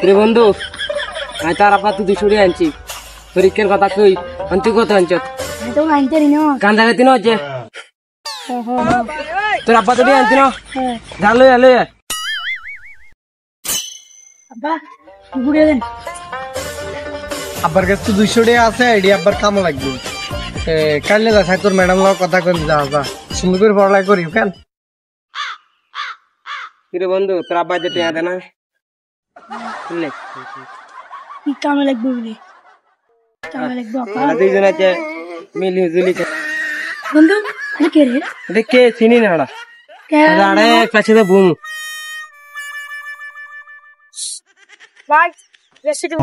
রে বন্ধু আমি তার আপা তুই ছুড়ে আনছি পরীক্ষার কথা কই তুই কত আনছ কান্দা খাতি না হচ্ছে তোর আব্বা তো আনছি না যা লই লই আব্বার কাছে তো 200 টাকা আছে এডি আব্বার কাম লাগবে কাইলে যা তোর ম্যাডাম লগ কথা কই যা যা সুন্দর করে পড়ালেখা করি কেন রে বন্ধু তোর আব্বা যে টিয়া দেনা বুঝলে কি কামে লাগবে বলে কামে লাগবে আমরা দুইজন আছে মিলি জুলি বন্ধু আরে কে রে দেখে চিনি না ওরা আরে কাছে তো বুম ভাই রেসিপি